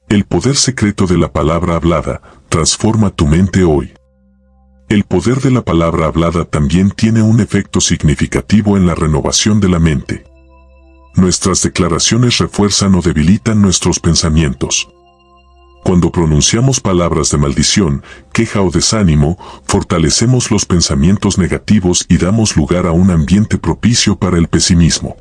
El poder secreto de la palabra hablada transforma tu mente hoy. El poder de la palabra hablada también tiene un efecto significativo en la renovación de la mente. Nuestras declaraciones refuerzan o debilitan nuestros pensamientos. Cuando pronunciamos palabras de maldición, queja o desánimo, fortalecemos los pensamientos negativos y damos lugar a un ambiente propicio para el pesimismo.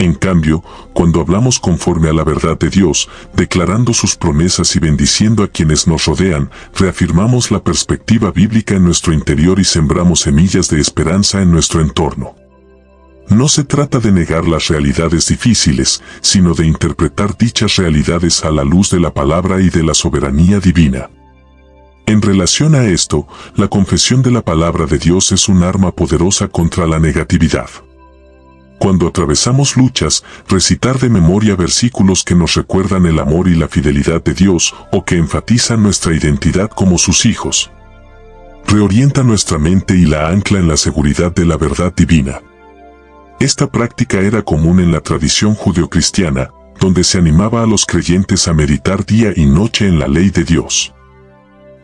En cambio, cuando hablamos conforme a la verdad de Dios, declarando sus promesas y bendiciendo a quienes nos rodean, reafirmamos la perspectiva bíblica en nuestro interior y sembramos semillas de esperanza en nuestro entorno. No se trata de negar las realidades difíciles, sino de interpretar dichas realidades a la luz de la palabra y de la soberanía divina. En relación a esto, la confesión de la palabra de Dios es un arma poderosa contra la negatividad. Cuando atravesamos luchas, recitar de memoria versículos que nos recuerdan el amor y la fidelidad de Dios o que enfatizan nuestra identidad como sus hijos, reorienta nuestra mente y la ancla en la seguridad de la verdad divina. Esta práctica era común en la tradición judeocristiana, donde se animaba a los creyentes a meditar día y noche en la ley de Dios.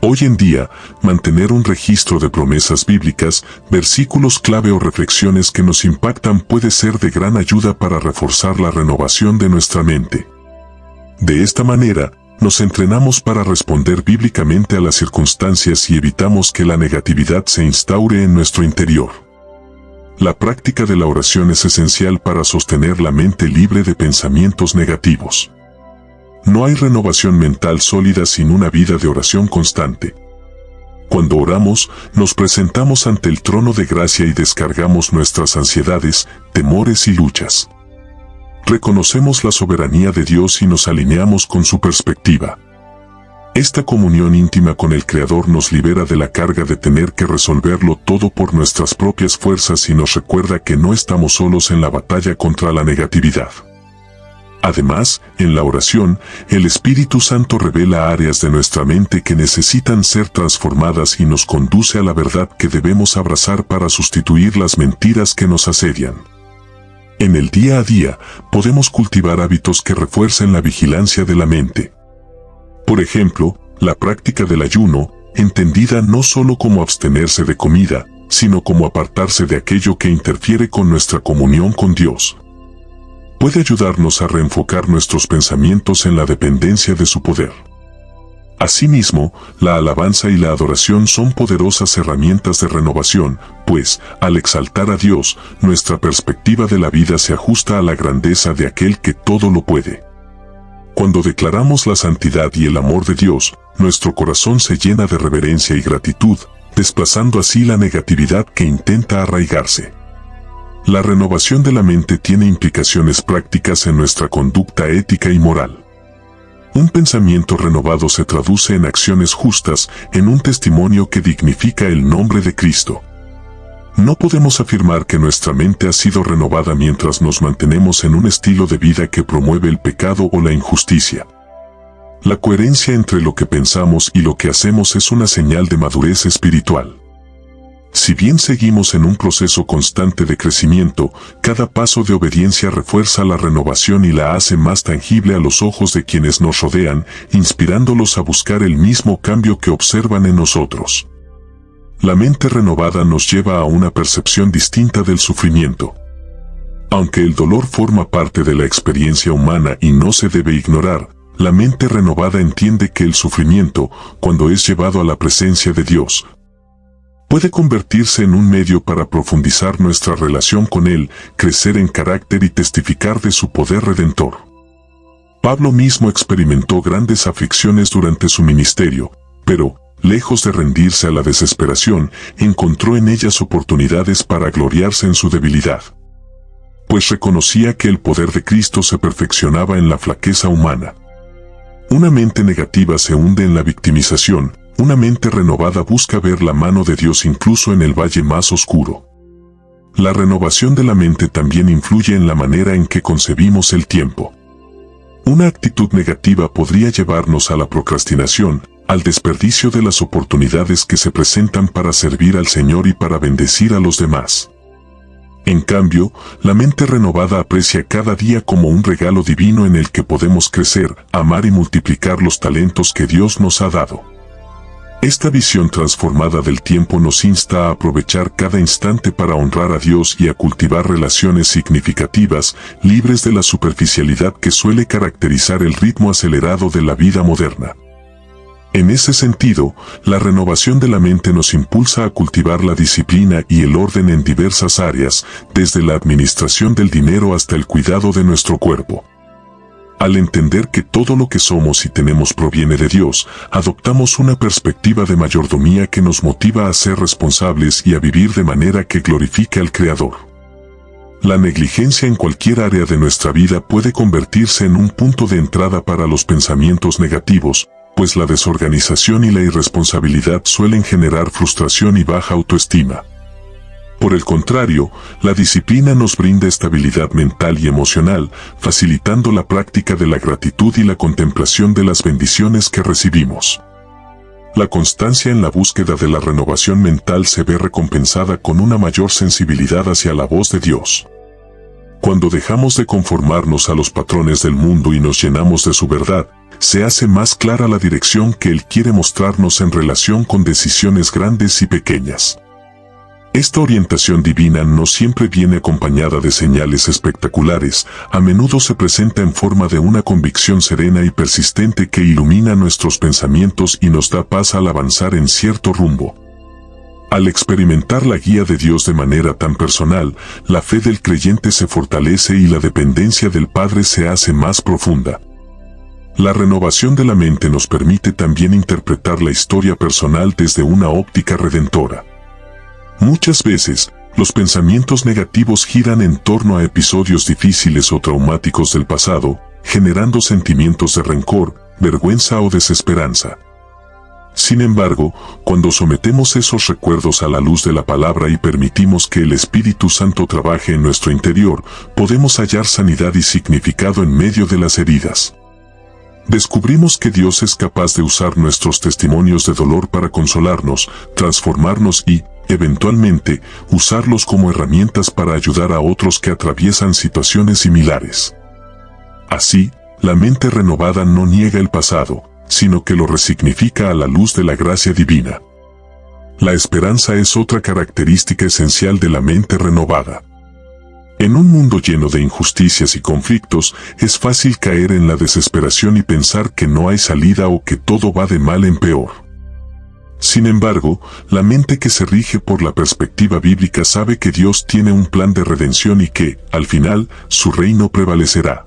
Hoy en día, mantener un registro de promesas bíblicas, versículos clave o reflexiones que nos impactan puede ser de gran ayuda para reforzar la renovación de nuestra mente. De esta manera, nos entrenamos para responder bíblicamente a las circunstancias y evitamos que la negatividad se instaure en nuestro interior. La práctica de la oración es esencial para sostener la mente libre de pensamientos negativos. No hay renovación mental sólida sin una vida de oración constante. Cuando oramos, nos presentamos ante el trono de gracia y descargamos nuestras ansiedades, temores y luchas. Reconocemos la soberanía de Dios y nos alineamos con su perspectiva. Esta comunión íntima con el Creador nos libera de la carga de tener que resolverlo todo por nuestras propias fuerzas y nos recuerda que no estamos solos en la batalla contra la negatividad. Además, en la oración, el Espíritu Santo revela áreas de nuestra mente que necesitan ser transformadas y nos conduce a la verdad que debemos abrazar para sustituir las mentiras que nos asedian. En el día a día, podemos cultivar hábitos que refuercen la vigilancia de la mente. Por ejemplo, la práctica del ayuno, entendida no solo como abstenerse de comida, sino como apartarse de aquello que interfiere con nuestra comunión con Dios, puede ayudarnos a reenfocar nuestros pensamientos en la dependencia de su poder. Asimismo, la alabanza y la adoración son poderosas herramientas de renovación, pues, al exaltar a Dios, nuestra perspectiva de la vida se ajusta a la grandeza de aquel que todo lo puede. Cuando declaramos la santidad y el amor de Dios, nuestro corazón se llena de reverencia y gratitud, desplazando así la negatividad que intenta arraigarse. La renovación de la mente tiene implicaciones prácticas en nuestra conducta ética y moral. Un pensamiento renovado se traduce en acciones justas, en un testimonio que dignifica el nombre de Cristo. No podemos afirmar que nuestra mente ha sido renovada mientras nos mantenemos en un estilo de vida que promueve el pecado o la injusticia. La coherencia entre lo que pensamos y lo que hacemos es una señal de madurez espiritual. Si bien seguimos en un proceso constante de crecimiento, cada paso de obediencia refuerza la renovación y la hace más tangible a los ojos de quienes nos rodean, inspirándolos a buscar el mismo cambio que observan en nosotros. La mente renovada nos lleva a una percepción distinta del sufrimiento. Aunque el dolor forma parte de la experiencia humana y no se debe ignorar, la mente renovada entiende que el sufrimiento, cuando es llevado a la presencia de Dios, puede convertirse en un medio para profundizar nuestra relación con Él, crecer en carácter y testificar de su poder redentor. Pablo mismo experimentó grandes aflicciones durante su ministerio, pero, lejos de rendirse a la desesperación, encontró en ellas oportunidades para gloriarse en su debilidad, pues reconocía que el poder de Cristo se perfeccionaba en la flaqueza humana. Una mente negativa se hunde en la victimización, una mente renovada busca ver la mano de Dios incluso en el valle más oscuro. La renovación de la mente también influye en la manera en que concebimos el tiempo. Una actitud negativa podría llevarnos a la procrastinación, al desperdicio de las oportunidades que se presentan para servir al Señor y para bendecir a los demás. En cambio, la mente renovada aprecia cada día como un regalo divino en el que podemos crecer, amar y multiplicar los talentos que Dios nos ha dado. Esta visión transformada del tiempo nos insta a aprovechar cada instante para honrar a Dios y a cultivar relaciones significativas, libres de la superficialidad que suele caracterizar el ritmo acelerado de la vida moderna. En ese sentido, la renovación de la mente nos impulsa a cultivar la disciplina y el orden en diversas áreas, desde la administración del dinero hasta el cuidado de nuestro cuerpo. Al entender que todo lo que somos y tenemos proviene de Dios, adoptamos una perspectiva de mayordomía que nos motiva a ser responsables y a vivir de manera que glorifique al Creador. La negligencia en cualquier área de nuestra vida puede convertirse en un punto de entrada para los pensamientos negativos, pues la desorganización y la irresponsabilidad suelen generar frustración y baja autoestima. Por el contrario, la disciplina nos brinda estabilidad mental y emocional, facilitando la práctica de la gratitud y la contemplación de las bendiciones que recibimos. La constancia en la búsqueda de la renovación mental se ve recompensada con una mayor sensibilidad hacia la voz de Dios. Cuando dejamos de conformarnos a los patrones del mundo y nos llenamos de su verdad, se hace más clara la dirección que Él quiere mostrarnos en relación con decisiones grandes y pequeñas. Esta orientación divina no siempre viene acompañada de señales espectaculares, a menudo se presenta en forma de una convicción serena y persistente que ilumina nuestros pensamientos y nos da paz al avanzar en cierto rumbo. Al experimentar la guía de Dios de manera tan personal, la fe del creyente se fortalece y la dependencia del Padre se hace más profunda. La renovación de la mente nos permite también interpretar la historia personal desde una óptica redentora. Muchas veces, los pensamientos negativos giran en torno a episodios difíciles o traumáticos del pasado, generando sentimientos de rencor, vergüenza o desesperanza. Sin embargo, cuando sometemos esos recuerdos a la luz de la palabra y permitimos que el Espíritu Santo trabaje en nuestro interior, podemos hallar sanidad y significado en medio de las heridas. Descubrimos que Dios es capaz de usar nuestros testimonios de dolor para consolarnos, transformarnos y, eventualmente, usarlos como herramientas para ayudar a otros que atraviesan situaciones similares. Así, la mente renovada no niega el pasado, sino que lo resignifica a la luz de la gracia divina. La esperanza es otra característica esencial de la mente renovada. En un mundo lleno de injusticias y conflictos, es fácil caer en la desesperación y pensar que no hay salida o que todo va de mal en peor. Sin embargo, la mente que se rige por la perspectiva bíblica sabe que Dios tiene un plan de redención y que, al final, su reino prevalecerá.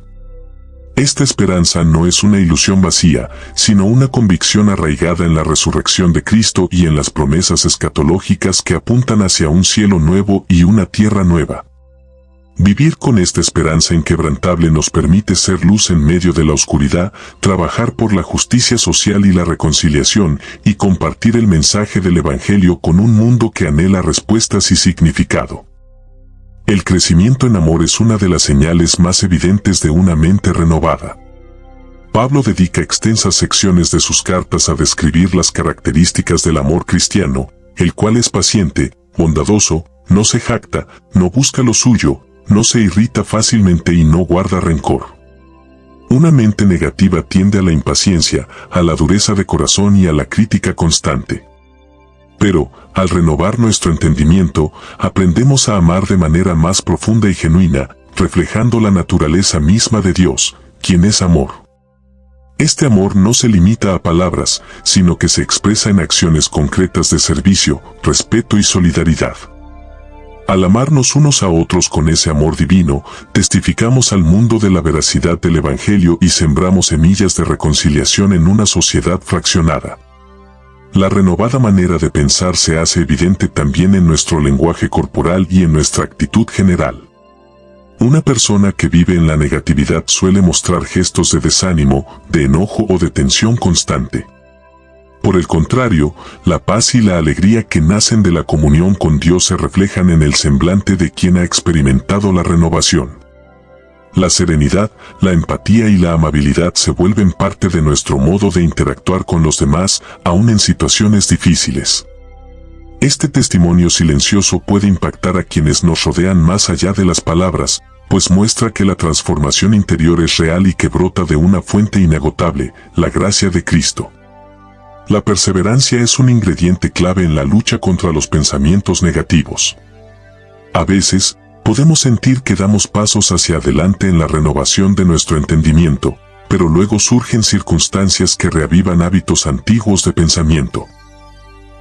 Esta esperanza no es una ilusión vacía, sino una convicción arraigada en la resurrección de Cristo y en las promesas escatológicas que apuntan hacia un cielo nuevo y una tierra nueva. Vivir con esta esperanza inquebrantable nos permite ser luz en medio de la oscuridad, trabajar por la justicia social y la reconciliación, y compartir el mensaje del Evangelio con un mundo que anhela respuestas y significado. El crecimiento en amor es una de las señales más evidentes de una mente renovada. Pablo dedica extensas secciones de sus cartas a describir las características del amor cristiano, el cual es paciente, bondadoso, no se jacta, no busca lo suyo, no se irrita fácilmente y no guarda rencor. Una mente negativa tiende a la impaciencia, a la dureza de corazón y a la crítica constante. Pero, al renovar nuestro entendimiento, aprendemos a amar de manera más profunda y genuina, reflejando la naturaleza misma de Dios, quien es amor. Este amor no se limita a palabras, sino que se expresa en acciones concretas de servicio, respeto y solidaridad. Al amarnos unos a otros con ese amor divino, testificamos al mundo de la veracidad del Evangelio y sembramos semillas de reconciliación en una sociedad fraccionada. La renovada manera de pensar se hace evidente también en nuestro lenguaje corporal y en nuestra actitud general. Una persona que vive en la negatividad suele mostrar gestos de desánimo, de enojo o de tensión constante. Por el contrario, la paz y la alegría que nacen de la comunión con Dios se reflejan en el semblante de quien ha experimentado la renovación. La serenidad, la empatía y la amabilidad se vuelven parte de nuestro modo de interactuar con los demás, aun en situaciones difíciles. Este testimonio silencioso puede impactar a quienes nos rodean más allá de las palabras, pues muestra que la transformación interior es real y que brota de una fuente inagotable, la gracia de Cristo. La perseverancia es un ingrediente clave en la lucha contra los pensamientos negativos. A veces, podemos sentir que damos pasos hacia adelante en la renovación de nuestro entendimiento, pero luego surgen circunstancias que reavivan hábitos antiguos de pensamiento.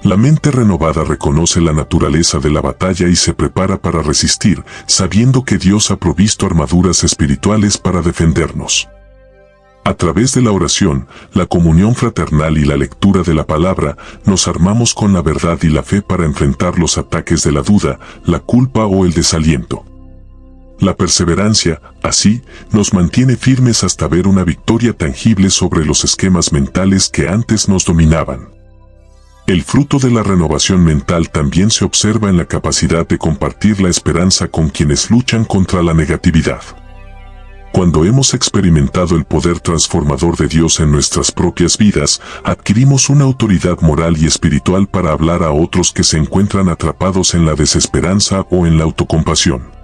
La mente renovada reconoce la naturaleza de la batalla y se prepara para resistir, sabiendo que Dios ha provisto armaduras espirituales para defendernos. A través de la oración, la comunión fraternal y la lectura de la palabra, nos armamos con la verdad y la fe para enfrentar los ataques de la duda, la culpa o el desaliento. La perseverancia, así, nos mantiene firmes hasta ver una victoria tangible sobre los esquemas mentales que antes nos dominaban. El fruto de la renovación mental también se observa en la capacidad de compartir la esperanza con quienes luchan contra la negatividad. Cuando hemos experimentado el poder transformador de Dios en nuestras propias vidas, adquirimos una autoridad moral y espiritual para hablar a otros que se encuentran atrapados en la desesperanza o en la autocompasión.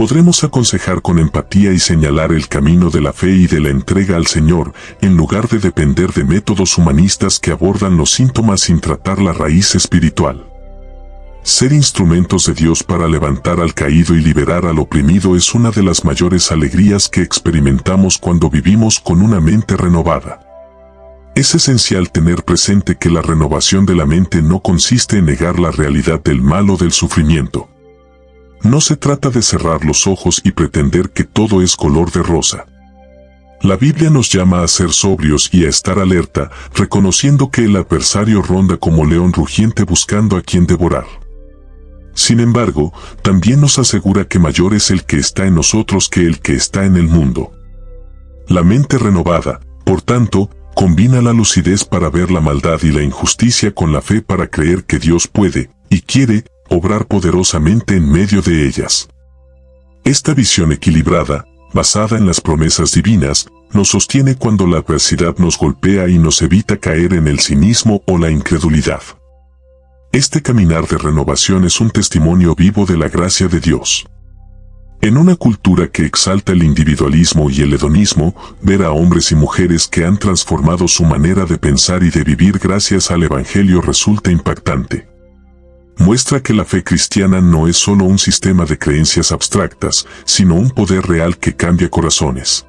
Podremos aconsejar con empatía y señalar el camino de la fe y de la entrega al Señor, en lugar de depender de métodos humanistas que abordan los síntomas sin tratar la raíz espiritual. Ser instrumentos de Dios para levantar al caído y liberar al oprimido es una de las mayores alegrías que experimentamos cuando vivimos con una mente renovada. Es esencial tener presente que la renovación de la mente no consiste en negar la realidad del mal o del sufrimiento. No se trata de cerrar los ojos y pretender que todo es color de rosa. La Biblia nos llama a ser sobrios y a estar alerta, reconociendo que el adversario ronda como león rugiente buscando a quien devorar. Sin embargo, también nos asegura que mayor es el que está en nosotros que el que está en el mundo. La mente renovada, por tanto, combina la lucidez para ver la maldad y la injusticia con la fe para creer que Dios puede, y quiere, obrar poderosamente en medio de ellas. Esta visión equilibrada, basada en las promesas divinas, nos sostiene cuando la adversidad nos golpea y nos evita caer en el cinismo o la incredulidad. Este caminar de renovación es un testimonio vivo de la gracia de Dios. En una cultura que exalta el individualismo y el hedonismo, ver a hombres y mujeres que han transformado su manera de pensar y de vivir gracias al Evangelio resulta impactante. Muestra que la fe cristiana no es solo un sistema de creencias abstractas, sino un poder real que cambia corazones.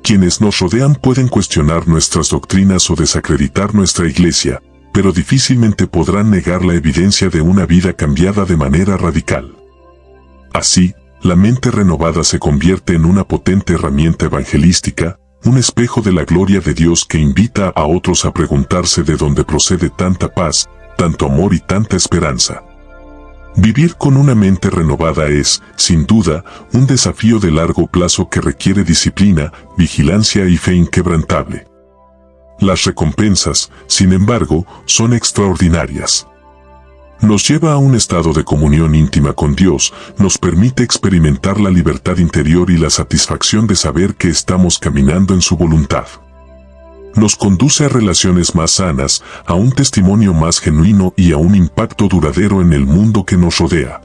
Quienes nos rodean pueden cuestionar nuestras doctrinas o desacreditar nuestra iglesia, pero difícilmente podrán negar la evidencia de una vida cambiada de manera radical. Así, la mente renovada se convierte en una potente herramienta evangelística, un espejo de la gloria de Dios que invita a otros a preguntarse de dónde procede tanta paz, tanto amor y tanta esperanza. Vivir con una mente renovada es, sin duda, un desafío de largo plazo que requiere disciplina, vigilancia y fe inquebrantable. Las recompensas, sin embargo, son extraordinarias. Nos lleva a un estado de comunión íntima con Dios, nos permite experimentar la libertad interior y la satisfacción de saber que estamos caminando en su voluntad. Nos conduce a relaciones más sanas, a un testimonio más genuino y a un impacto duradero en el mundo que nos rodea.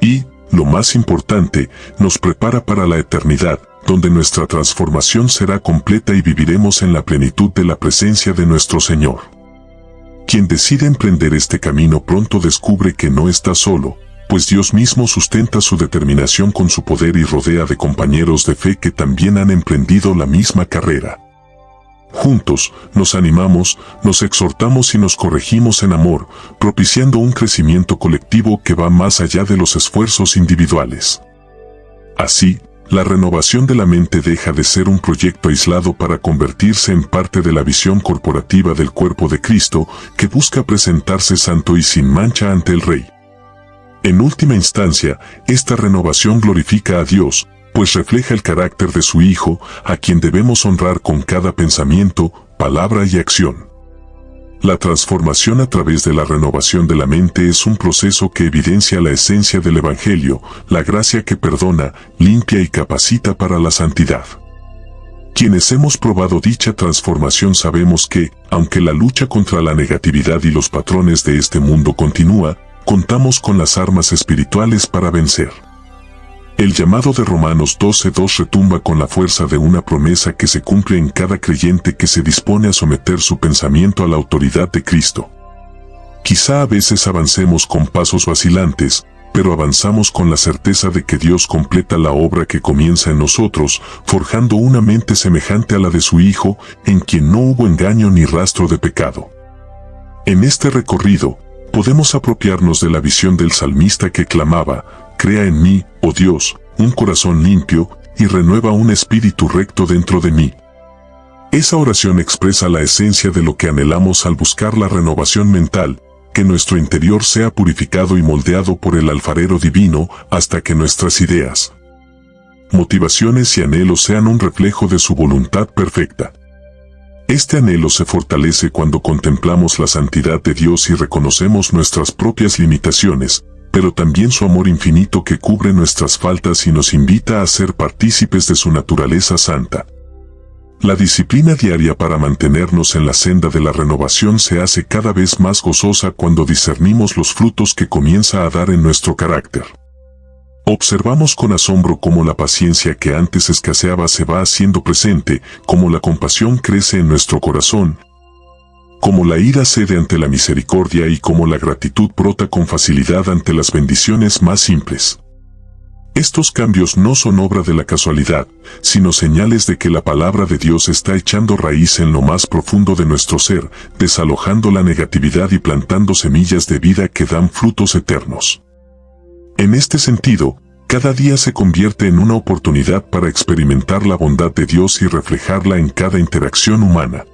Y, lo más importante, nos prepara para la eternidad, donde nuestra transformación será completa y viviremos en la plenitud de la presencia de nuestro Señor. Quien decide emprender este camino pronto descubre que no está solo, pues Dios mismo sustenta su determinación con su poder y rodea de compañeros de fe que también han emprendido la misma carrera. Juntos, nos animamos, nos exhortamos y nos corregimos en amor, propiciando un crecimiento colectivo que va más allá de los esfuerzos individuales. Así, la renovación de la mente deja de ser un proyecto aislado para convertirse en parte de la visión corporativa del cuerpo de Cristo, que busca presentarse santo y sin mancha ante el Rey. En última instancia, esta renovación glorifica a Dios, pues refleja el carácter de su Hijo, a quien debemos honrar con cada pensamiento, palabra y acción. La transformación a través de la renovación de la mente es un proceso que evidencia la esencia del Evangelio, la gracia que perdona, limpia y capacita para la santidad. Quienes hemos probado dicha transformación sabemos que, aunque la lucha contra la negatividad y los patrones de este mundo continúa, contamos con las armas espirituales para vencer. El llamado de Romanos 12:2 retumba con la fuerza de una promesa que se cumple en cada creyente que se dispone a someter su pensamiento a la autoridad de Cristo. Quizá a veces avancemos con pasos vacilantes, pero avanzamos con la certeza de que Dios completa la obra que comienza en nosotros, forjando una mente semejante a la de su Hijo, en quien no hubo engaño ni rastro de pecado. En este recorrido, podemos apropiarnos de la visión del salmista que clamaba: «Crea en mí, oh Dios, un corazón limpio, y renueva un espíritu recto dentro de mí». Esa oración expresa la esencia de lo que anhelamos al buscar la renovación mental, que nuestro interior sea purificado y moldeado por el alfarero divino hasta que nuestras ideas, motivaciones y anhelos sean un reflejo de su voluntad perfecta. Este anhelo se fortalece cuando contemplamos la santidad de Dios y reconocemos nuestras propias limitaciones, pero también su amor infinito que cubre nuestras faltas y nos invita a ser partícipes de su naturaleza santa. La disciplina diaria para mantenernos en la senda de la renovación se hace cada vez más gozosa cuando discernimos los frutos que comienza a dar en nuestro carácter. Observamos con asombro cómo la paciencia que antes escaseaba se va haciendo presente, cómo la compasión crece en nuestro corazón, cómo la ira cede ante la misericordia y cómo la gratitud brota con facilidad ante las bendiciones más simples. Estos cambios no son obra de la casualidad, sino señales de que la palabra de Dios está echando raíz en lo más profundo de nuestro ser, desalojando la negatividad y plantando semillas de vida que dan frutos eternos. En este sentido, cada día se convierte en una oportunidad para experimentar la bondad de Dios y reflejarla en cada interacción humana.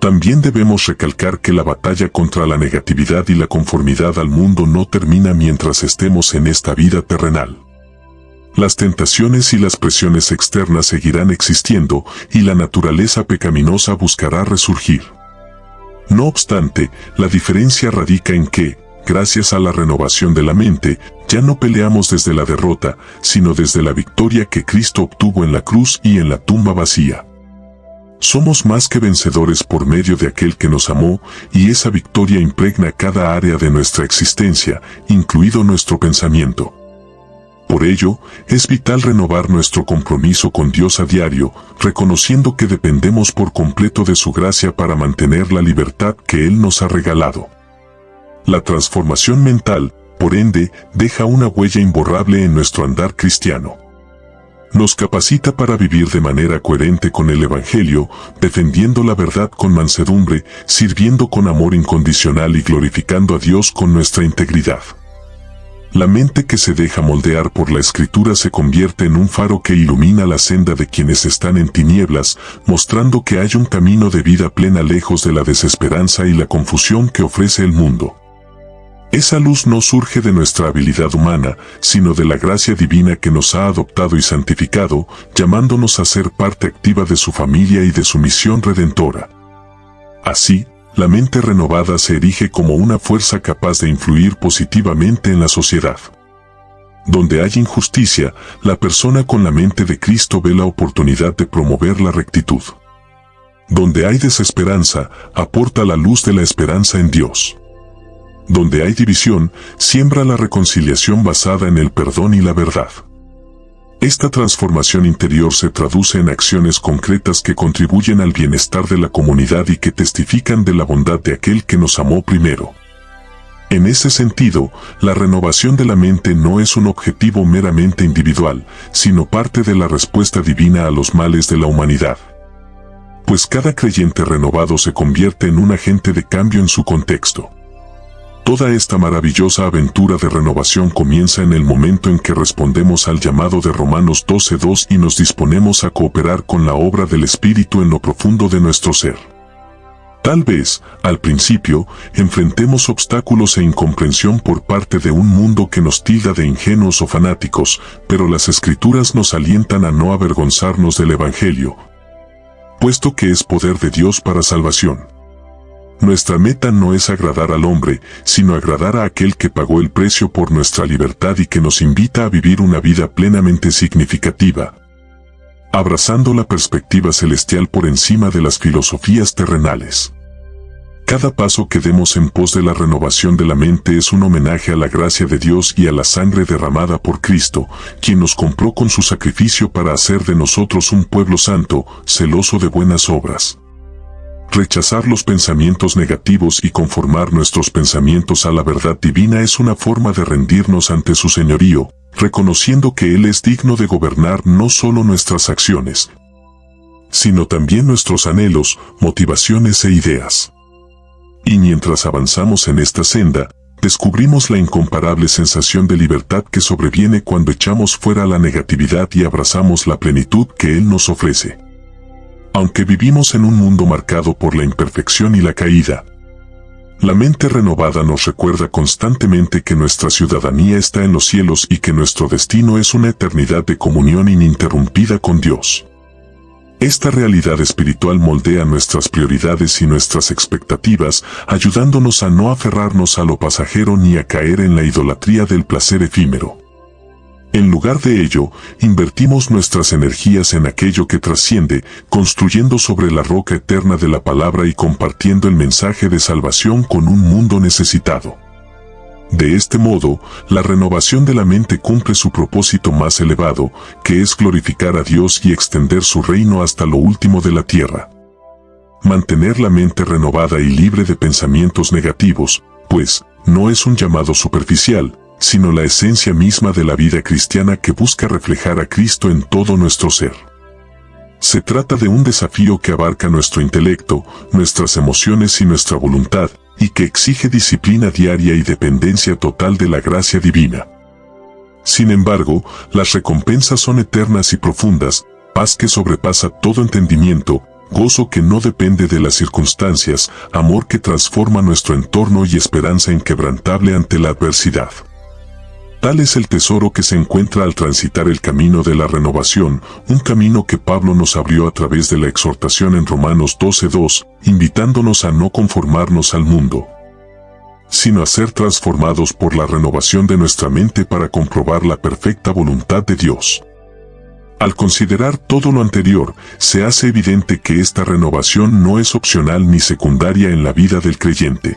También debemos recalcar que la batalla contra la negatividad y la conformidad al mundo no termina mientras estemos en esta vida terrenal. Las tentaciones y las presiones externas seguirán existiendo y la naturaleza pecaminosa buscará resurgir. No obstante, la diferencia radica en que, gracias a la renovación de la mente, ya no peleamos desde la derrota, sino desde la victoria que Cristo obtuvo en la cruz y en la tumba vacía. Somos más que vencedores por medio de aquel que nos amó, y esa victoria impregna cada área de nuestra existencia, incluido nuestro pensamiento. Por ello, es vital renovar nuestro compromiso con Dios a diario, reconociendo que dependemos por completo de su gracia para mantener la libertad que Él nos ha regalado. La transformación mental, por ende, deja una huella imborrable en nuestro andar cristiano. Nos capacita para vivir de manera coherente con el Evangelio, defendiendo la verdad con mansedumbre, sirviendo con amor incondicional y glorificando a Dios con nuestra integridad. La mente que se deja moldear por la Escritura se convierte en un faro que ilumina la senda de quienes están en tinieblas, mostrando que hay un camino de vida plena lejos de la desesperanza y la confusión que ofrece el mundo. Esa luz no surge de nuestra habilidad humana, sino de la gracia divina que nos ha adoptado y santificado, llamándonos a ser parte activa de su familia y de su misión redentora. Así, la mente renovada se erige como una fuerza capaz de influir positivamente en la sociedad. Donde hay injusticia, la persona con la mente de Cristo ve la oportunidad de promover la rectitud. Donde hay desesperanza, aporta la luz de la esperanza en Dios. Donde hay división, siembra la reconciliación basada en el perdón y la verdad. Esta transformación interior se traduce en acciones concretas que contribuyen al bienestar de la comunidad y que testifican de la bondad de aquel que nos amó primero. En ese sentido, la renovación de la mente no es un objetivo meramente individual, sino parte de la respuesta divina a los males de la humanidad. Pues cada creyente renovado se convierte en un agente de cambio en su contexto. Toda esta maravillosa aventura de renovación comienza en el momento en que respondemos al llamado de Romanos 12:2 y nos disponemos a cooperar con la obra del Espíritu en lo profundo de nuestro ser. Tal vez, al principio, enfrentemos obstáculos e incomprensión por parte de un mundo que nos tilda de ingenuos o fanáticos, pero las Escrituras nos alientan a no avergonzarnos del Evangelio, puesto que es poder de Dios para salvación. Nuestra meta no es agradar al hombre, sino agradar a aquel que pagó el precio por nuestra libertad y que nos invita a vivir una vida plenamente significativa. abrazando la perspectiva celestial por encima de las filosofías terrenales. Cada paso que demos en pos de la renovación de la mente es un homenaje a la gracia de Dios y a la sangre derramada por Cristo, quien nos compró con su sacrificio para hacer de nosotros un pueblo santo, celoso de buenas obras. Rechazar los pensamientos negativos y conformar nuestros pensamientos a la verdad divina es una forma de rendirnos ante su señorío, reconociendo que Él es digno de gobernar no solo nuestras acciones, sino también nuestros anhelos, motivaciones e ideas. Y mientras avanzamos en esta senda, descubrimos la incomparable sensación de libertad que sobreviene cuando echamos fuera la negatividad y abrazamos la plenitud que Él nos ofrece. Aunque vivimos en un mundo marcado por la imperfección y la caída, la mente renovada nos recuerda constantemente que nuestra ciudadanía está en los cielos y que nuestro destino es una eternidad de comunión ininterrumpida con Dios. Esta realidad espiritual moldea nuestras prioridades y nuestras expectativas, ayudándonos a no aferrarnos a lo pasajero ni a caer en la idolatría del placer efímero. En lugar de ello, invertimos nuestras energías en aquello que trasciende, construyendo sobre la roca eterna de la palabra y compartiendo el mensaje de salvación con un mundo necesitado. De este modo, la renovación de la mente cumple su propósito más elevado, que es glorificar a Dios y extender su reino hasta lo último de la tierra. Mantener la mente renovada y libre de pensamientos negativos, pues, no es un llamado superficial, sino la esencia misma de la vida cristiana que busca reflejar a Cristo en todo nuestro ser. Se trata de un desafío que abarca nuestro intelecto, nuestras emociones y nuestra voluntad, y que exige disciplina diaria y dependencia total de la gracia divina. Sin embargo, las recompensas son eternas y profundas, paz que sobrepasa todo entendimiento, gozo que no depende de las circunstancias, amor que transforma nuestro entorno y esperanza inquebrantable ante la adversidad. Tal es el tesoro que se encuentra al transitar el camino de la renovación, un camino que Pablo nos abrió a través de la exhortación en Romanos 12:2, invitándonos a no conformarnos al mundo, sino a ser transformados por la renovación de nuestra mente para comprobar la perfecta voluntad de Dios. Al considerar todo lo anterior, se hace evidente que esta renovación no es opcional ni secundaria en la vida del creyente.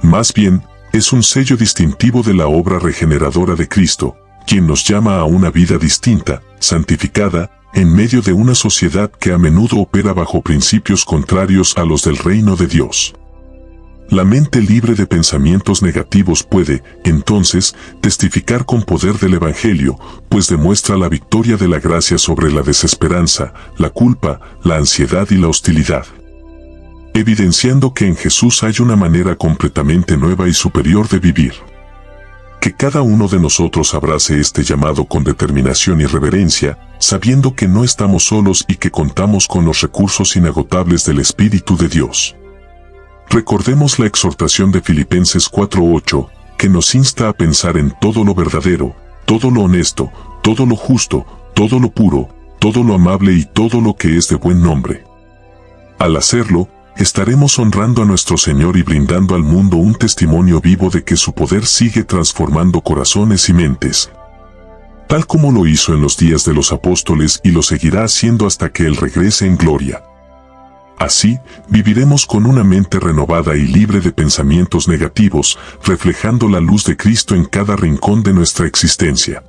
Más bien, es un sello distintivo de la obra regeneradora de Cristo, quien nos llama a una vida distinta, santificada, en medio de una sociedad que a menudo opera bajo principios contrarios a los del reino de Dios. La mente libre de pensamientos negativos puede, entonces, testificar con poder del Evangelio, pues demuestra la victoria de la gracia sobre la desesperanza, la culpa, la ansiedad y la hostilidad, evidenciando que en Jesús hay una manera completamente nueva y superior de vivir. Que cada uno de nosotros abrace este llamado con determinación y reverencia, sabiendo que no estamos solos y que contamos con los recursos inagotables del Espíritu de Dios. Recordemos la exhortación de Filipenses 4:8, que nos insta a pensar en todo lo verdadero, todo lo honesto, todo lo justo, todo lo puro, todo lo amable y todo lo que es de buen nombre. Al hacerlo, estaremos honrando a nuestro Señor y brindando al mundo un testimonio vivo de que su poder sigue transformando corazones y mentes, tal como lo hizo en los días de los apóstoles y lo seguirá haciendo hasta que Él regrese en gloria. Así, viviremos con una mente renovada y libre de pensamientos negativos, reflejando la luz de Cristo en cada rincón de nuestra existencia.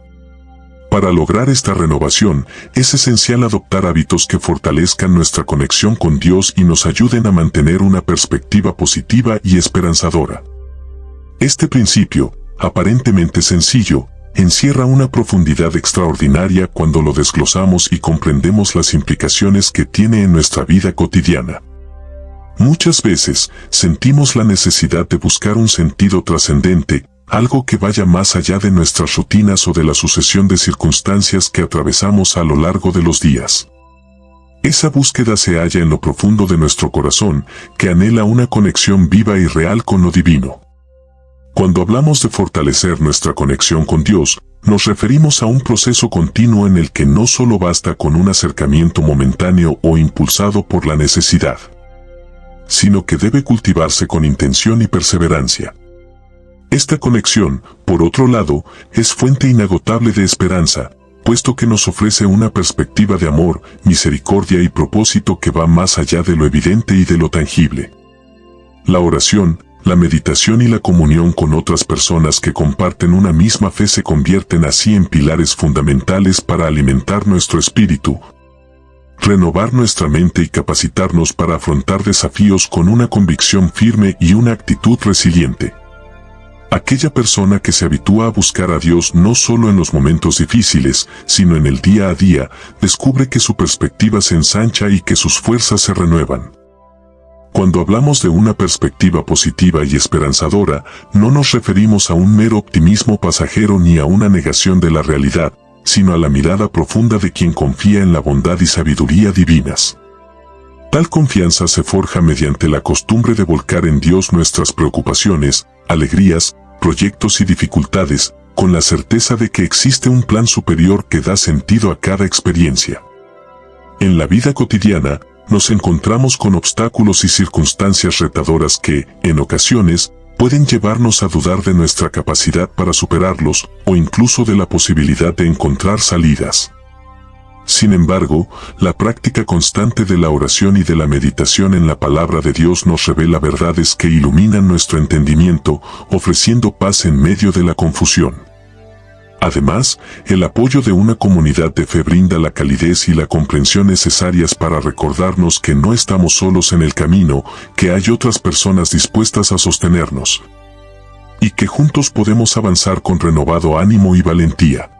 Para lograr esta renovación, es esencial adoptar hábitos que fortalezcan nuestra conexión con Dios y nos ayuden a mantener una perspectiva positiva y esperanzadora. Este principio, aparentemente sencillo, encierra una profundidad extraordinaria cuando lo desglosamos y comprendemos las implicaciones que tiene en nuestra vida cotidiana. Muchas veces, sentimos la necesidad de buscar un sentido trascendente, algo que vaya más allá de nuestras rutinas o de la sucesión de circunstancias que atravesamos a lo largo de los días. Esa búsqueda se halla en lo profundo de nuestro corazón, que anhela una conexión viva y real con lo divino. Cuando hablamos de fortalecer nuestra conexión con Dios, nos referimos a un proceso continuo en el que no solo basta con un acercamiento momentáneo o impulsado por la necesidad, sino que debe cultivarse con intención y perseverancia. Esta conexión, por otro lado, es fuente inagotable de esperanza, puesto que nos ofrece una perspectiva de amor, misericordia y propósito que va más allá de lo evidente y de lo tangible. La oración, la meditación y la comunión con otras personas que comparten una misma fe se convierten así en pilares fundamentales para alimentar nuestro espíritu, renovar nuestra mente y capacitarnos para afrontar desafíos con una convicción firme y una actitud resiliente. Aquella persona que se habitúa a buscar a Dios no solo en los momentos difíciles, sino en el día a día, descubre que su perspectiva se ensancha y que sus fuerzas se renuevan. Cuando hablamos de una perspectiva positiva y esperanzadora, no nos referimos a un mero optimismo pasajero ni a una negación de la realidad, sino a la mirada profunda de quien confía en la bondad y sabiduría divinas. Tal confianza se forja mediante la costumbre de volcar en Dios nuestras preocupaciones, alegrías, proyectos y dificultades, con la certeza de que existe un plan superior que da sentido a cada experiencia. En la vida cotidiana, nos encontramos con obstáculos y circunstancias retadoras que, en ocasiones, pueden llevarnos a dudar de nuestra capacidad para superarlos o incluso de la posibilidad de encontrar salidas. Sin embargo, la práctica constante de la oración y de la meditación en la palabra de Dios nos revela verdades que iluminan nuestro entendimiento, ofreciendo paz en medio de la confusión. Además, el apoyo de una comunidad de fe brinda la calidez y la comprensión necesarias para recordarnos que no estamos solos en el camino, que hay otras personas dispuestas a sostenernos, y que juntos podemos avanzar con renovado ánimo y valentía.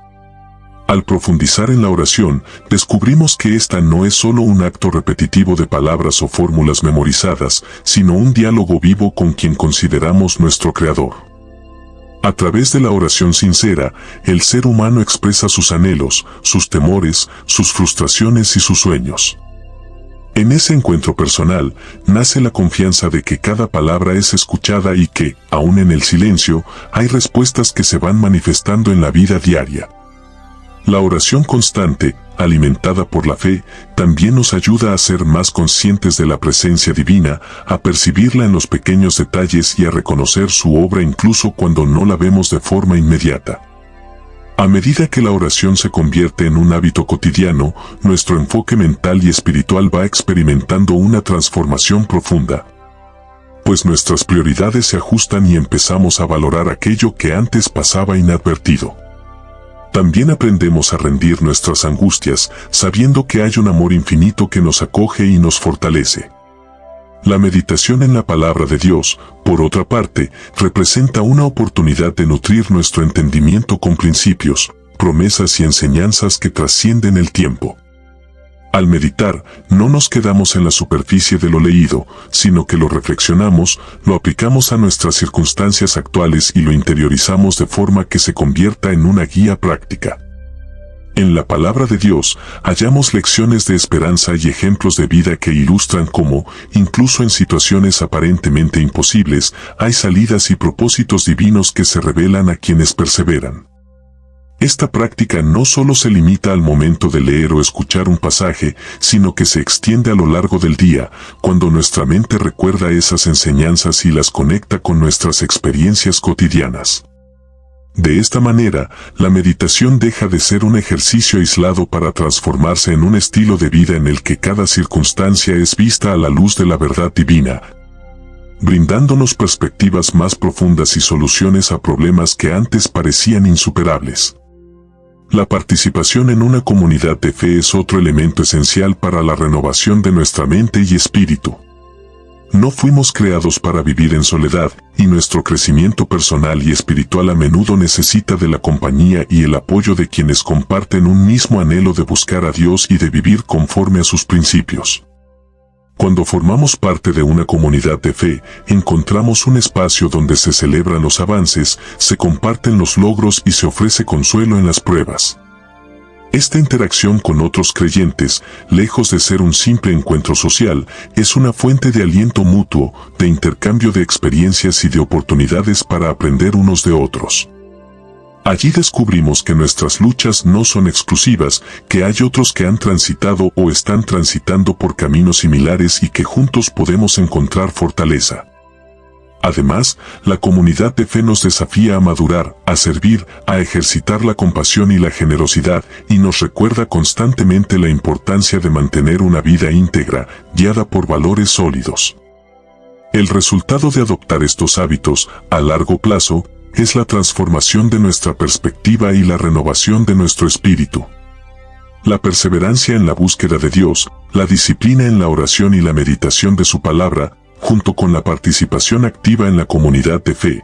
Al profundizar en la oración, descubrimos que esta no es solo un acto repetitivo de palabras o fórmulas memorizadas, sino un diálogo vivo con quien consideramos nuestro Creador. A través de la oración sincera, el ser humano expresa sus anhelos, sus temores, sus frustraciones y sus sueños. En ese encuentro personal, nace la confianza de que cada palabra es escuchada y que, aun en el silencio, hay respuestas que se van manifestando en la vida diaria. La oración constante, alimentada por la fe, también nos ayuda a ser más conscientes de la presencia divina, a percibirla en los pequeños detalles y a reconocer su obra incluso cuando no la vemos de forma inmediata. A medida que la oración se convierte en un hábito cotidiano, nuestro enfoque mental y espiritual va experimentando una transformación profunda. Pues nuestras prioridades se ajustan y empezamos a valorar aquello que antes pasaba inadvertido. También aprendemos a rendir nuestras angustias, sabiendo que hay un amor infinito que nos acoge y nos fortalece. La meditación en la palabra de Dios, por otra parte, representa una oportunidad de nutrir nuestro entendimiento con principios, promesas y enseñanzas que trascienden el tiempo. Al meditar, no nos quedamos en la superficie de lo leído, sino que lo reflexionamos, lo aplicamos a nuestras circunstancias actuales y lo interiorizamos de forma que se convierta en una guía práctica. En la palabra de Dios, hallamos lecciones de esperanza y ejemplos de vida que ilustran cómo, incluso en situaciones aparentemente imposibles, hay salidas y propósitos divinos que se revelan a quienes perseveran. Esta práctica no solo se limita al momento de leer o escuchar un pasaje, sino que se extiende a lo largo del día, cuando nuestra mente recuerda esas enseñanzas y las conecta con nuestras experiencias cotidianas. De esta manera, la meditación deja de ser un ejercicio aislado para transformarse en un estilo de vida en el que cada circunstancia es vista a la luz de la verdad divina, brindándonos perspectivas más profundas y soluciones a problemas que antes parecían insuperables. La participación en una comunidad de fe es otro elemento esencial para la renovación de nuestra mente y espíritu. No fuimos creados para vivir en soledad, y nuestro crecimiento personal y espiritual a menudo necesita de la compañía y el apoyo de quienes comparten un mismo anhelo de buscar a Dios y de vivir conforme a sus principios. Cuando formamos parte de una comunidad de fe, encontramos un espacio donde se celebran los avances, se comparten los logros y se ofrece consuelo en las pruebas. Esta interacción con otros creyentes, lejos de ser un simple encuentro social, es una fuente de aliento mutuo, de intercambio de experiencias y de oportunidades para aprender unos de otros. Allí descubrimos que nuestras luchas no son exclusivas, que hay otros que han transitado o están transitando por caminos similares y que juntos podemos encontrar fortaleza. Además, la comunidad de fe nos desafía a madurar, a servir, a ejercitar la compasión y la generosidad, y nos recuerda constantemente la importancia de mantener una vida íntegra, guiada por valores sólidos. El resultado de adoptar estos hábitos, a largo plazo, es la transformación de nuestra perspectiva y la renovación de nuestro espíritu. La perseverancia en la búsqueda de Dios, la disciplina en la oración y la meditación de su palabra, junto con la participación activa en la comunidad de fe,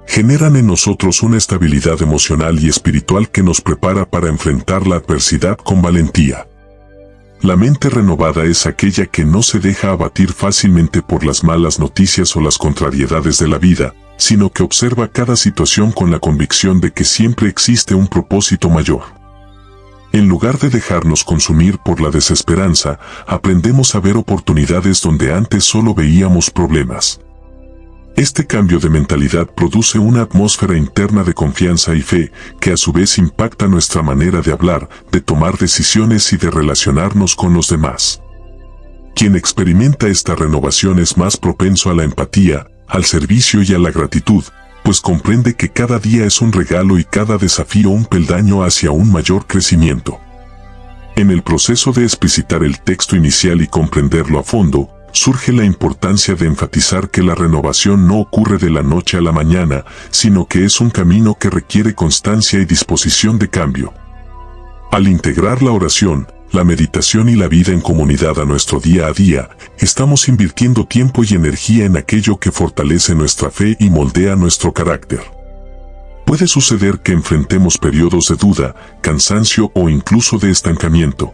generan en nosotros una estabilidad emocional y espiritual que nos prepara para enfrentar la adversidad con valentía. La mente renovada es aquella que no se deja abatir fácilmente por las malas noticias o las contrariedades de la vida, sino que observa cada situación con la convicción de que siempre existe un propósito mayor. En lugar de dejarnos consumir por la desesperanza, aprendemos a ver oportunidades donde antes solo veíamos problemas. Este cambio de mentalidad produce una atmósfera interna de confianza y fe, que a su vez impacta nuestra manera de hablar, de tomar decisiones y de relacionarnos con los demás. Quien experimenta esta renovación es más propenso a la empatía, al servicio y a la gratitud, pues comprende que cada día es un regalo y cada desafío un peldaño hacia un mayor crecimiento. En el proceso de explicitar el texto inicial y comprenderlo a fondo, surge la importancia de enfatizar que la renovación no ocurre de la noche a la mañana, sino que es un camino que requiere constancia y disposición de cambio. Al integrar la oración, la meditación y la vida en comunidad a nuestro día a día, estamos invirtiendo tiempo y energía en aquello que fortalece nuestra fe y moldea nuestro carácter. Puede suceder que enfrentemos periodos de duda, cansancio o incluso de estancamiento.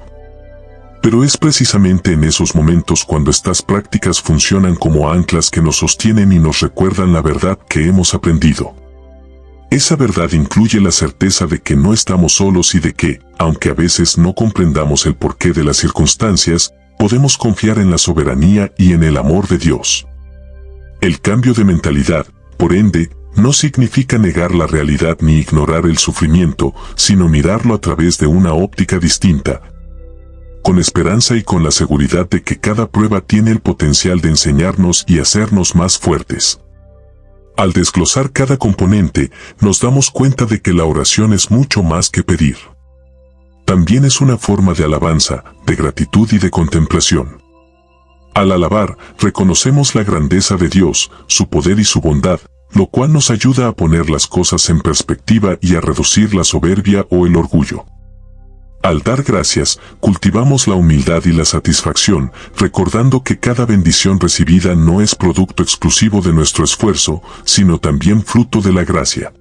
Pero es precisamente en esos momentos cuando estas prácticas funcionan como anclas que nos sostienen y nos recuerdan la verdad que hemos aprendido. Esa verdad incluye la certeza de que no estamos solos y de que, aunque a veces no comprendamos el porqué de las circunstancias, podemos confiar en la soberanía y en el amor de Dios. El cambio de mentalidad, por ende, no significa negar la realidad ni ignorar el sufrimiento, sino mirarlo a través de una óptica distinta, con esperanza y con la seguridad de que cada prueba tiene el potencial de enseñarnos y hacernos más fuertes. Al desglosar cada componente, nos damos cuenta de que la oración es mucho más que pedir. También es una forma de alabanza, de gratitud y de contemplación. Al alabar, reconocemos la grandeza de Dios, su poder y su bondad, lo cual nos ayuda a poner las cosas en perspectiva y a reducir la soberbia o el orgullo. Al dar gracias, cultivamos la humildad y la satisfacción, recordando que cada bendición recibida no es producto exclusivo de nuestro esfuerzo, sino también fruto de la gracia.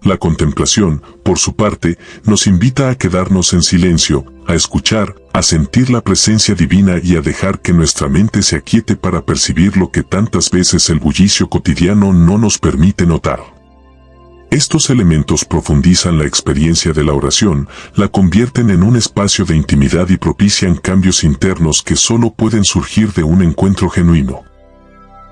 La contemplación, por su parte, nos invita a quedarnos en silencio, a escuchar, a sentir la presencia divina y a dejar que nuestra mente se aquiete para percibir lo que tantas veces el bullicio cotidiano no nos permite notar. Estos elementos profundizan la experiencia de la oración, la convierten en un espacio de intimidad y propician cambios internos que solo pueden surgir de un encuentro genuino.